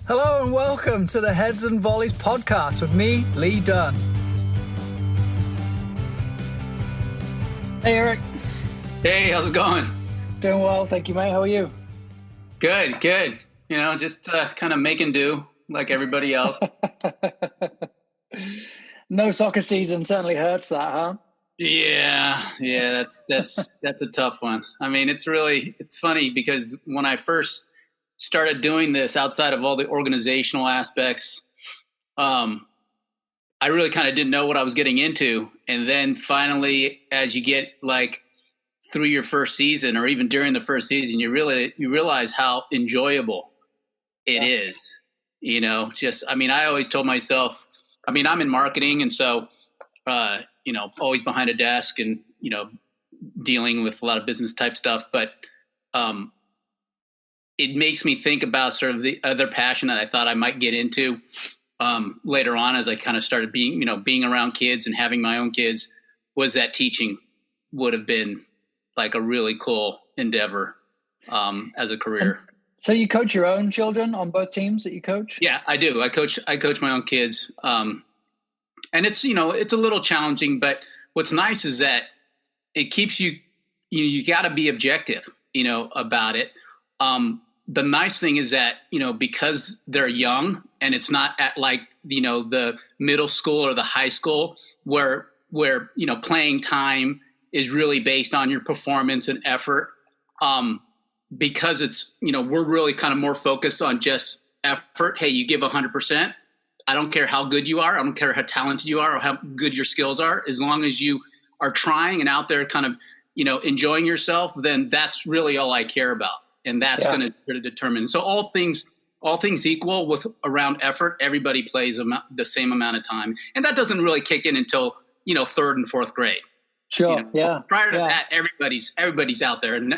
Hello and welcome to the Heads and Volleys podcast with me, Lee Dunn. Hey, Eric. Hey, how's it going? Doing well, thank you, mate. How are you? Good. You know, just kind of making do like everybody else. No soccer season certainly hurts that, huh? Yeah, that's a tough one. I mean, it's funny because when I first started doing this outside of all the organizational aspects, I really kind of didn't know what I was getting into. And then finally, as you get like through your first season or even during the first season, you realize how enjoyable it is. You know, I always told myself, I'm in marketing. And so, always behind a desk and, dealing with a lot of business type stuff. But it makes me think about sort of the other passion that I thought I might get into later on as I kind of started being around kids and having my own kids, was that teaching would have been like a really cool endeavor as a career. So you coach your own children on both teams that you coach? Yeah, I do. I coach my own kids. And it's, it's a little challenging, but what's nice is that it keeps you got to be objective, about it. The nice thing is that, because they're young and it's not at like, the middle school or the high school where, playing time is really based on your performance and effort. Because it's, we're really kind of more focused on just effort. Hey, you give 100%. I don't care how good you are. I don't care how talented you are or how good your skills are. As long as you are trying and out there kind of, enjoying yourself, then that's really all I care about. And that's going to determine. So all things equal with around effort, everybody plays the same amount of time. And that doesn't really kick in until, third and fourth grade. Sure. Prior to that, everybody's out there. And,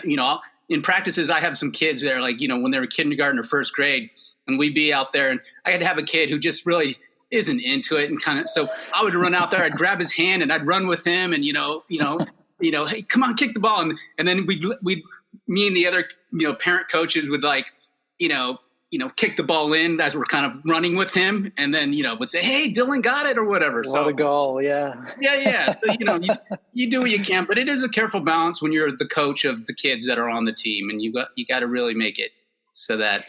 in practices, I have some kids there, like, when they were kindergarten or first grade, and we'd be out there and I had to have a kid who just really isn't into it. And kind of, so I would run out there, I'd grab his hand and I'd run with him and, hey, come on, kick the ball. And then me and the other, parent coaches would like, kick the ball in as we're kind of running with him. And then, would say, hey, Dylan got it or whatever. What a goal. Yeah. Yeah. So, you do what you can, but it is a careful balance when you're the coach of the kids that are on the team, and you got to really make it so that,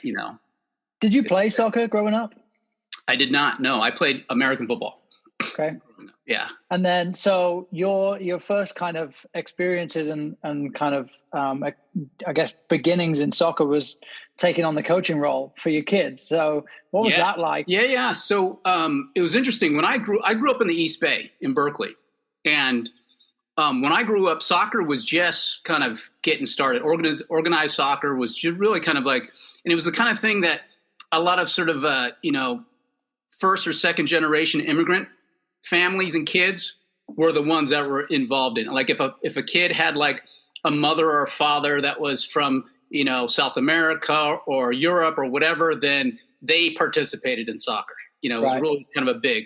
Did you play soccer growing up? I did not. No, I played American football. Okay. Yeah. And then, so your first kind of experiences and kind of, I guess, beginnings in soccer was taking on the coaching role for your kids. So what was that like? Yeah. So it was interesting. When I grew up in the East Bay in Berkeley. And when I grew up, soccer was just kind of getting started. Organized soccer was just really kind of like, and it was the kind of thing that a lot of sort of, first or second generation immigrant families and kids were the ones that were involved in it. Like if a kid had like a mother or a father that was from, South America or Europe or whatever, then they participated in soccer. It was really kind of a big.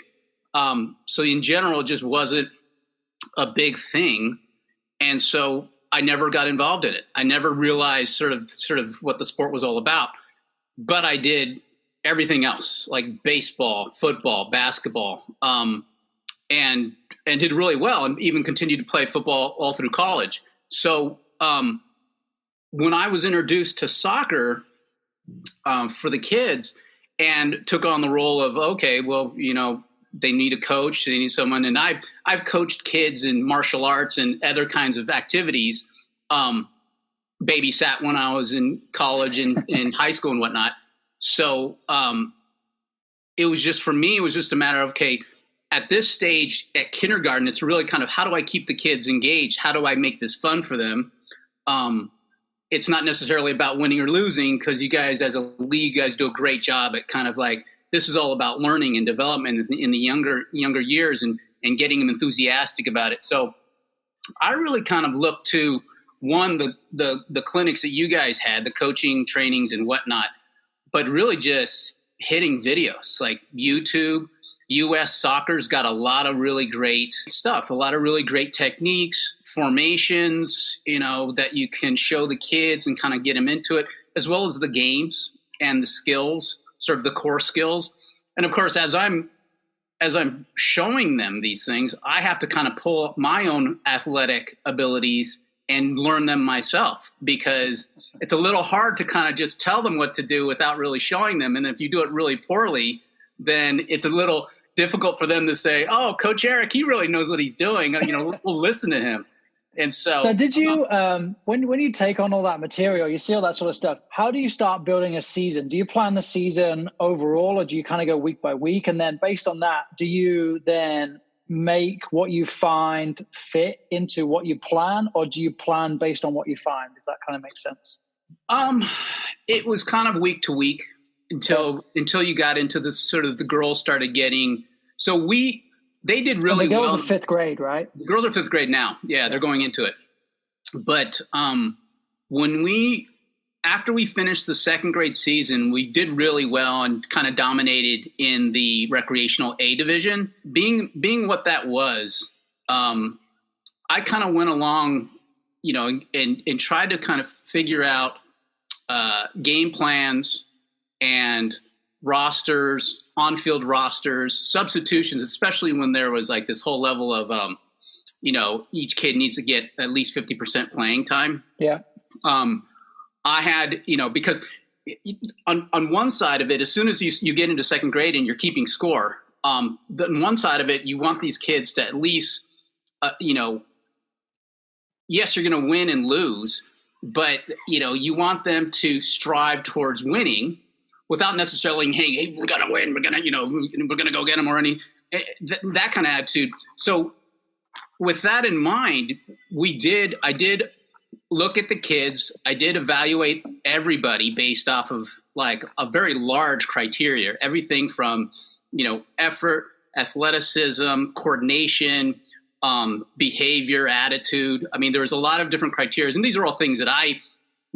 So in general, it just wasn't a big thing. And so I never got involved in it. I never realized sort of what the sport was all about, but I did everything else like baseball, football, basketball, and did really well and even continued to play football all through college. So when I was introduced to soccer for the kids and took on the role of, okay, well, they need a coach, they need someone. And I've coached kids in martial arts and other kinds of activities, babysat when I was in college and in high school and whatnot. So it was just, for me, it was just a matter of, okay, at this stage at kindergarten, it's really kind of, how do I keep the kids engaged? How do I make this fun for them? It's not necessarily about winning or losing, because you guys as a league, you guys do a great job at kind of like, this is all about learning and development in the younger years and getting them enthusiastic about it. So I really kind of looked to the clinics that you guys had, the coaching trainings and whatnot, but really just hitting videos like YouTube. U.S. soccer's got a lot of really great stuff, a lot of really great techniques, formations, that you can show the kids and kind of get them into it, as well as the games and the skills. sort of the core skills. And of course, as I'm showing them these things, I have to kind of pull my own athletic abilities and learn them myself, because it's a little hard to kind of just tell them what to do without really showing them. And if you do it really poorly, then it's a little difficult for them to say, oh, Coach Eric, he really knows what he's doing. We'll listen to him. And so did you, when you take on all that material, you see all that sort of stuff, how do you start building a season? Do you plan the season overall, or do you kind of go week by week? And then based on that, do you then make what you find fit into what you plan, or do you plan based on what you find, if that kind of makes sense? It was kind of week to week until you got into the sort of the girls started getting, they did really well. The girls are fifth grade, right? The girls are fifth grade now. Yeah, they're going into it. But after we finished the second grade season, we did really well and kind of dominated in the recreational A division. Being what that was, I kind of went along, and tried to kind of figure out game plans and rosters, on-field rosters, substitutions, especially when there was like this whole level of, each kid needs to get at least 50% playing time. Yeah. I had, because on one side of it, as soon as you get into second grade and you're keeping score, on one side of it, you want these kids to at least, yes, you're going to win and lose, but, you want them to strive towards winning without necessarily, hey, we're going to win, we're going to go get them, or any that kind of attitude. So with that in mind, I did look at the kids. I did evaluate everybody based off of like a very large criteria, everything from, effort, athleticism, coordination, behavior, attitude. I mean, there was a lot of different criteria, and these are all things that I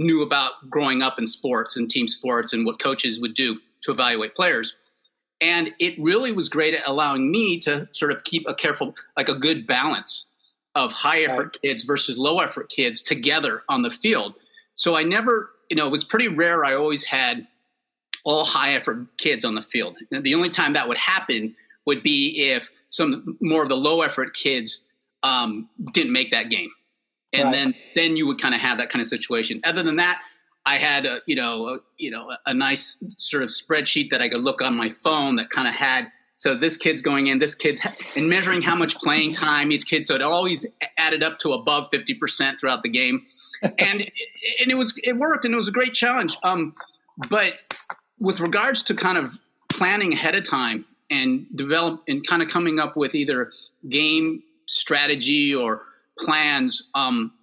knew about growing up in sports and team sports and what coaches would do to evaluate players. And it really was great at allowing me to sort of keep a good balance of high effort kids versus low effort kids together on the field. So I never, it was pretty rare. I always had all high effort kids on the field. And the only time that would happen would be if some more of the low effort kids didn't make that game. And then you would kind of have that kind of situation. Other than that, I had a nice sort of spreadsheet that I could look on my phone that kind of had, so this kid's going in, this kid's, and measuring how much playing time each kid. So it always added up to above 50% throughout the game. And it worked, and it was a great challenge. But with regards to kind of planning ahead of time and kind of coming up with either game strategy or plans,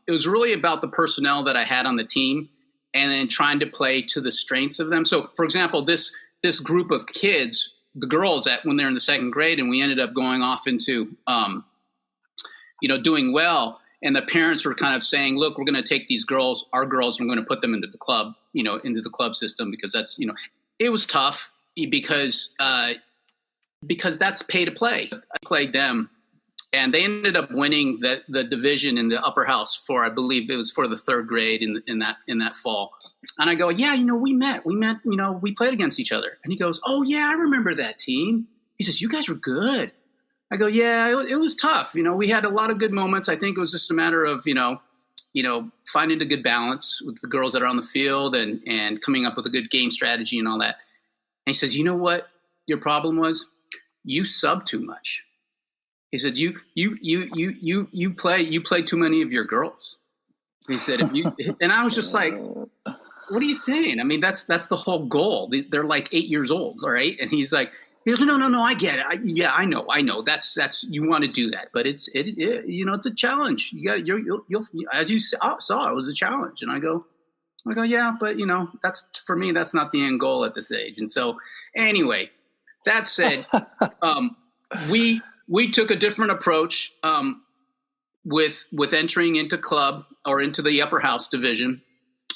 it was really about the personnel that I had on the team, and then trying to play to the strengths of them. So, for example, this group of kids, the girls, when they're in the second grade, and we ended up going off into, doing well. And the parents were kind of saying, look, we're going to take our girls, and we're going to put them into the club, into the club system, because that's, it was tough because that's pay to play. I played them, and they ended up winning the division in the upper house for, I believe it was for the third grade in that fall. And I go, yeah, we met, we played against each other. And he goes, oh yeah, I remember that team. He says, you guys were good. I go, yeah, it was tough. We had a lot of good moments. I think it was just a matter of, finding a good balance with the girls that are on the field and coming up with a good game strategy and all that. And he says, you know what your problem was? You sub too much. He said, you play too many of your girls. He said, and I was just like, what are you saying? I mean, that's the whole goal. They're like 8 years old. All right. And he goes, no, I get it. I know. That's, you want to do that, but it's a challenge. You'll as you saw, it was a challenge. And I go, yeah, but that's, for me, that's not the end goal at this age. And so anyway, that said, we took a different approach with entering into club or into the upper house division.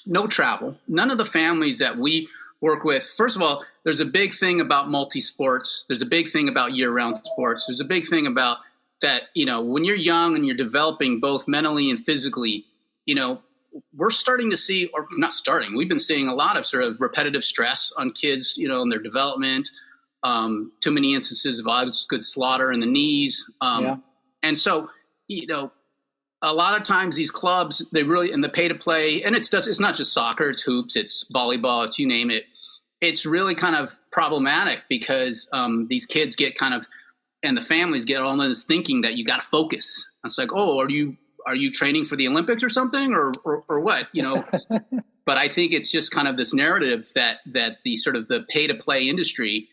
No travel. None of the families that we work with. First of all, there's a big thing about multi-sports. There's a big thing about year-round sports. There's a big thing about that, when you're young and you're developing both mentally and physically, we're starting to see, or not starting, we've been seeing a lot of sort of repetitive stress on kids, in their development. Too many instances of good slaughter in the knees. And so, a lot of times these clubs, they really, and the pay to play, and it's not just soccer, it's hoops, it's volleyball, it's you name it. It's really kind of problematic because these kids get kind of, and the families get all this thinking that you got to focus. It's like, oh, are you training for the Olympics or something, or what? But I think it's just kind of this narrative that the sort of the pay to play industry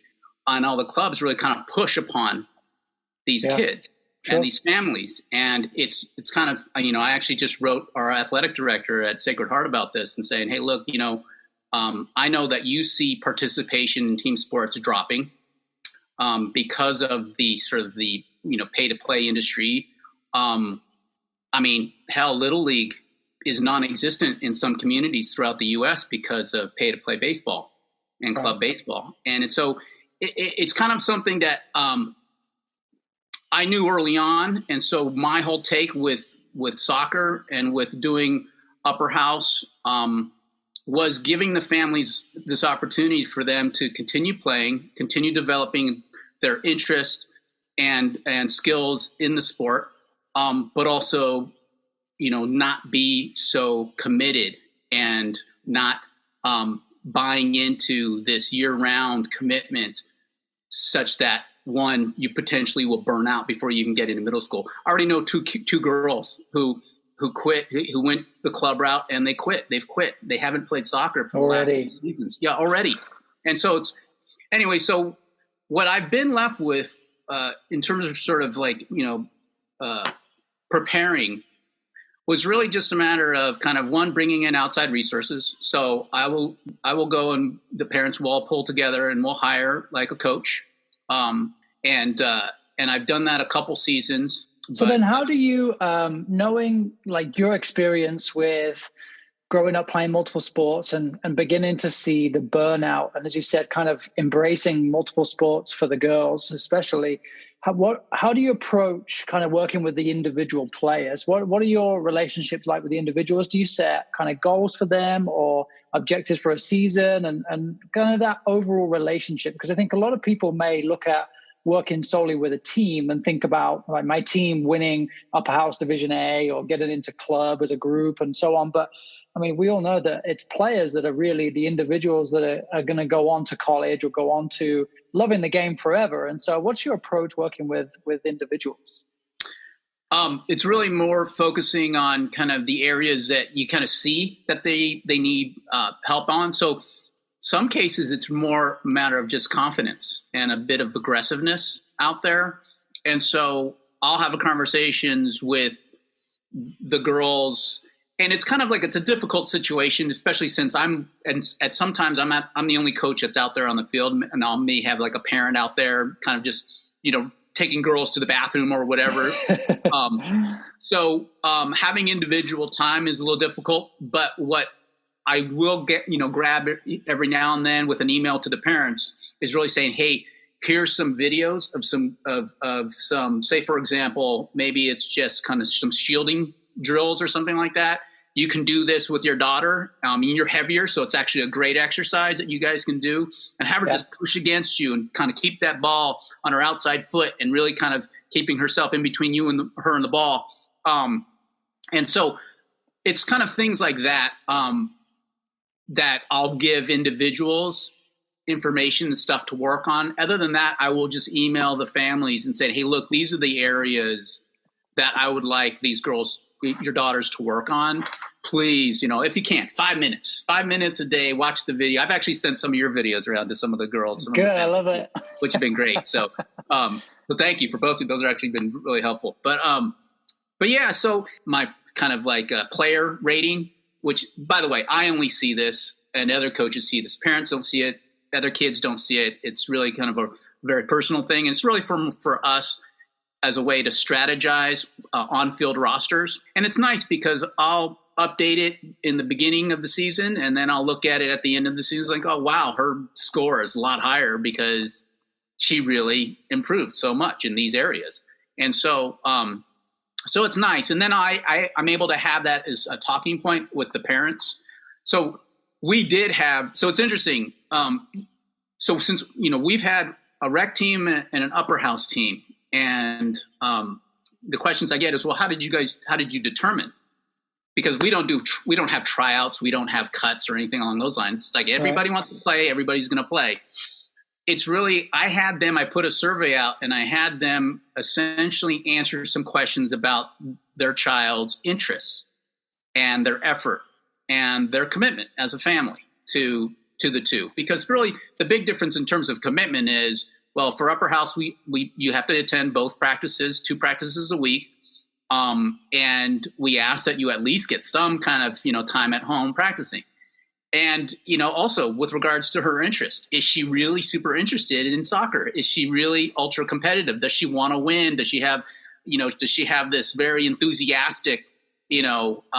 on all the clubs really kind of push upon these kids and these families. And it's kind of, I actually just wrote our athletic director at Sacred Heart about this and saying, hey, look, I know that you see participation in team sports dropping because of the sort of the, pay to play industry. Hell, Little League is non-existent in some communities throughout the U.S. because of pay to play baseball and club baseball. And it's kind of something that I knew early on. And so my whole take with soccer and with doing Upper House was giving the families this opportunity for them to continue playing, continue developing their interest and skills in the sport, but also, not be so committed and not buying into this year-round commitment such that, one, you potentially will burn out before you even get into middle school. I already know two girls who quit, who went the club route, and they quit. They've quit. They haven't played soccer for the last 8 seasons. Yeah, already. And so so what I've been left with in terms of sort of like, preparing was really just a matter of kind of one, bringing in outside resources. So I will go and the parents will all pull together and we'll hire like a coach. And I've done that a couple seasons. So then how do you, knowing like your experience with growing up playing multiple sports and beginning to see the burnout, and as you said, kind of embracing multiple sports for the girls, especially, how do you approach kind of working with the individual players? What are your relationships like with the individuals? Do you set kind of goals for them or objectives for a season and kind of that overall relationship? Because I think a lot of people may look at working solely with a team and think about like my team winning Upper House Division A or getting into club as a group and so on. But I mean, we all know that it's players that are really the individuals that are going to go on to college or go on to loving the game forever. And so what's your approach working with individuals? It's really more focusing on kind of the areas that you kind of see that they need help on. So some cases it's more a matter of just confidence and a bit of aggressiveness out there. And so I'll have conversations with the girls. And it's kind of like, it's a difficult situation, especially since sometimes I'm the only coach that's out there on the field, and I may have like a parent out there kind of just, taking girls to the bathroom or whatever. So having individual time is a little difficult, but what I will grab every now and then with an email to the parents is really saying, hey, here's some videos of some, say, for example, maybe it's just kind of some shielding drills or something like that. You can do this with your daughter. You're heavier, so it's actually a great exercise that you guys can do. And have her just push against you and kind of keep that ball on her outside foot and really kind of keeping herself in between you and her and the ball. And so it's kind of things like that that I'll give individuals information and stuff to work on. Other than that, I will just email the families and say, hey, look, these are the areas that I would like these girls, your daughters, to work on. Please, if you can, 5 minutes a day, watch the video. I've actually sent some of your videos around to some of the girls. Good. I love it. Which have been great. So, so thank you for both of you. Those are actually been really helpful. But yeah, so my kind of like player rating, which by the way, I only see this and other coaches see this. Parents don't see it. Other kids don't see it. It's really kind of a very personal thing. And it's really for us as a way to strategize on-field rosters. And it's nice because I'll update it in the beginning of the season, and then I'll look at it at the end of the season like, oh, wow, her score is a lot higher because she really improved so much in these areas. And so So it's nice. And then I'm able to have that as a talking point with the parents. So we did have, so it's interesting. So since, we've had a rec team and an upper house team, and the questions I get is, well, how did you determine? Because we don't have tryouts. We don't have cuts or anything along those lines. It's like everybody wants to play. Everybody's going to play. It's really, I put a survey out and I had them essentially answer some questions about their child's interests and their effort and their commitment as a family to the two. Because really the big difference in terms of commitment is, well, for upper house, you have to attend both practices, 2 practices a week. And we ask that you at least get some kind of, time at home practicing. And, also with regards to her interest, is she really super interested in soccer? Is she really ultra competitive? Does she want to win? Does she have, does she have this very enthusiastic, thinking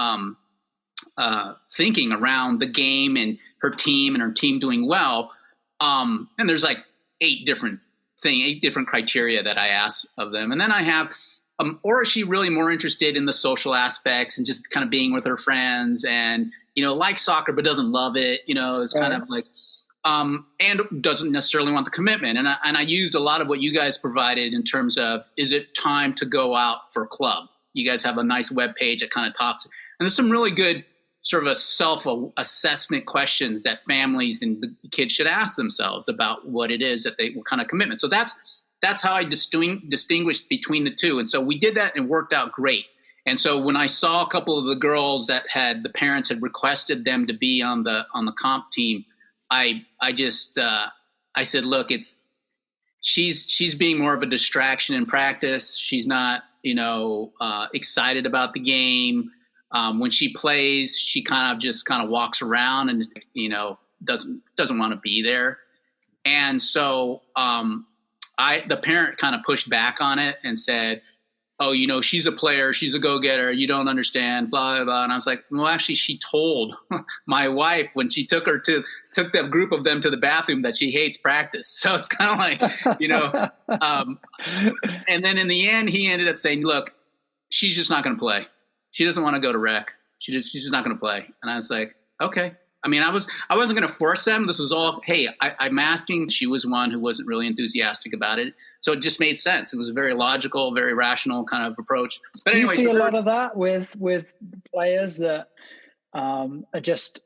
around the game and her team doing well? And there's like 8 different criteria that I ask of them. And then I have, or is she really more interested in the social aspects and just kind of being with her friends and, like soccer, but doesn't love it, it's kind of like, and doesn't necessarily want the commitment. And I used a lot of what you guys provided in terms of, is it time to go out for club? You guys have a nice web page that kind of talks, and there's some really good sort of a self-assessment questions that families and the kids should ask themselves about what it is what kind of commitment. So that's how I distinguished between the two. And so we did that and worked out great. And so when I saw a couple of the girls that the parents had requested them to be on the comp team, I said, look, she's being more of a distraction in practice. She's not, excited about the game. When she plays, she kind of walks around and, doesn't want to be there. And so, the parent kind of pushed back on it and said, oh, she's a player, she's a go-getter, you don't understand, blah, blah, blah. And I was like, well, actually, she told my wife when she took that group of them to the bathroom that she hates practice. So it's kind of like, and then in the end, he ended up saying, look, she's just not going to play. She doesn't want to go to rec. She's just not going to play. And I was like, okay. I mean, I wasn't going to force them. This was all, hey, I'm asking. She was one who wasn't really enthusiastic about it. So it just made sense. It was a very logical, very rational kind of approach. But anyway, do you see a lot of that with players that are just,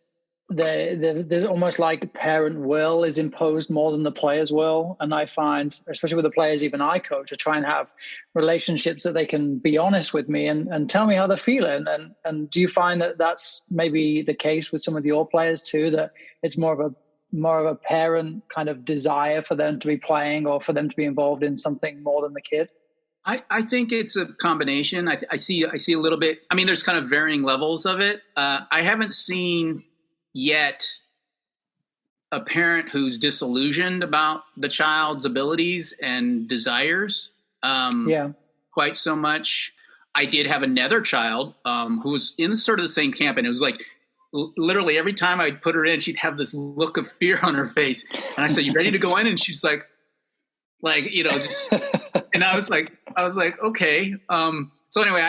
there's almost like parent will is imposed more than the player's will. And I find, especially with the players even I coach, I try and have relationships that they can be honest with me and tell me how they're feeling. And do you find that that's maybe the case with some of your players too, that it's more of a parent kind of desire for them to be playing or for them to be involved in something more than the kid? I think it's a combination. I see a little bit. I mean, there's kind of varying levels of it. I haven't seen yet a parent who's disillusioned about the child's abilities and desires quite so much. I did have another child who was in sort of the same camp, and it was like literally every time I'd put her in, she'd have this look of fear on her face. And I said, you ready to go in? And she's like, just, and I was like, okay. So anyway,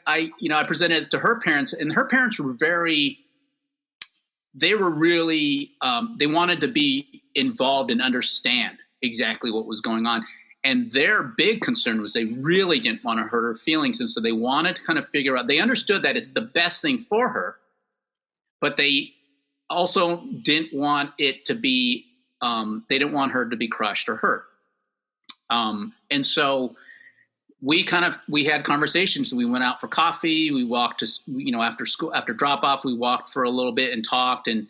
I presented it to her parents, and her parents were they wanted to be involved and understand exactly what was going on. And their big concern was they really didn't want to hurt her feelings. And so they wanted to kind of figure out, they understood that it's the best thing for her, but they also didn't want it to be, they didn't want her to be crushed or hurt. And so we had conversations. We went out for coffee. We walked to, after school, after drop off, we walked for a little bit and talked and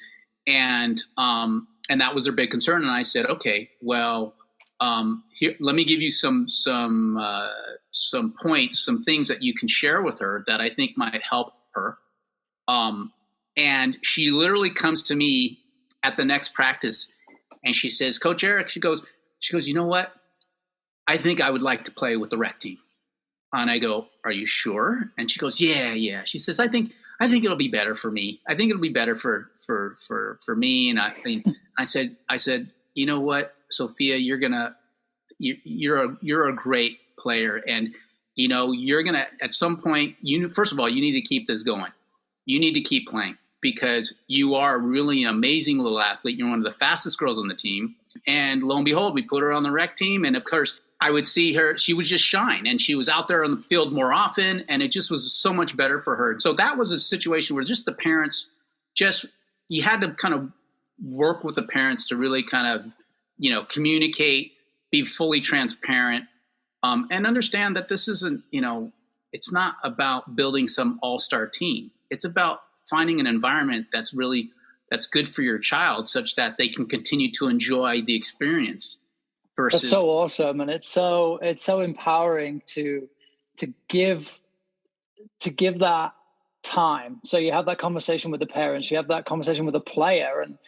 that was their big concern. And I said, okay, well, here, let me give you some points, some things that you can share with her that I think might help her. And she literally comes to me at the next practice and she says, Coach Eric, she goes, you know what? I think I would like to play with the rec team. And I go, are you sure? And she goes, yeah. She says, I think it'll be better for me. I think it'll be better for me. And I said, you know what, Sophia, you're a great player. And you're going to, at some point, first of all, you need to keep this going. You need to keep playing because you are really an amazing little athlete. You're one of the fastest girls on the team. And lo and behold, we put her on the rec team. And of course, I would see her, she would just shine. And she was out there on the field more often. And it just was so much better for her. So that was a situation where just the parents, you had to kind of work with the parents to really kind of, communicate, be fully transparent. And understand that this isn't, it's not about building some all-star team. It's about finding an environment that's good for your child such that they can continue to enjoy the experience versus. That's so awesome. And it's so empowering to give that time. So you have that conversation with the parents, you have that conversation with the player. And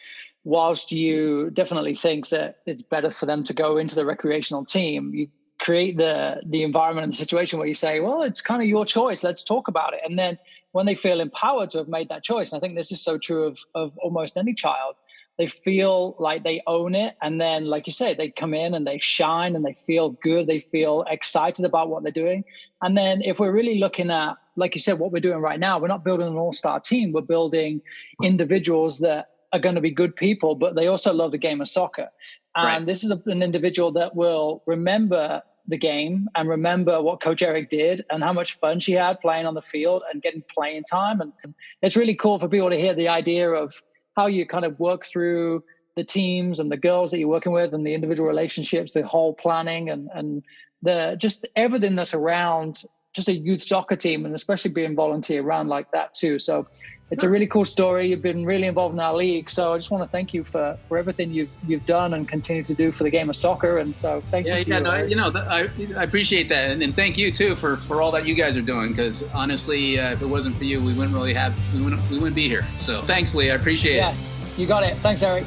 whilst you definitely think that it's better for them to go into the recreational team, you create the environment and the situation where you say, well, it's kind of your choice. Let's talk about it. And then when they feel empowered to have made that choice, and I think this is so true of almost any child, they feel like they own it. And then, like you say, they come in and they shine and they feel good. They feel excited about what they're doing. And then if we're really looking at, like you said, what we're doing right now, we're not building an all-star team. We're building individuals that are going to be good people, but they also love the game of soccer. And right. This is an individual that will remember the game and remember what Coach Eric did and how much fun she had playing on the field and getting playing time. And it's really cool for people to hear the idea of how you kind of work through the teams and the girls that you're working with and the individual relationships, the whole planning and the just everything that's around just a youth soccer team, and especially being volunteer around like that too. So it's a really cool story. You've been really involved in our league. So I just want to thank you for everything you've done and continue to do for the game of soccer. And so thank you. I appreciate that. And thank you too for all that you guys are doing. Because honestly, if it wasn't for you, we wouldn't be here. So thanks, Lee. I appreciate it. You got it. Thanks, Eric.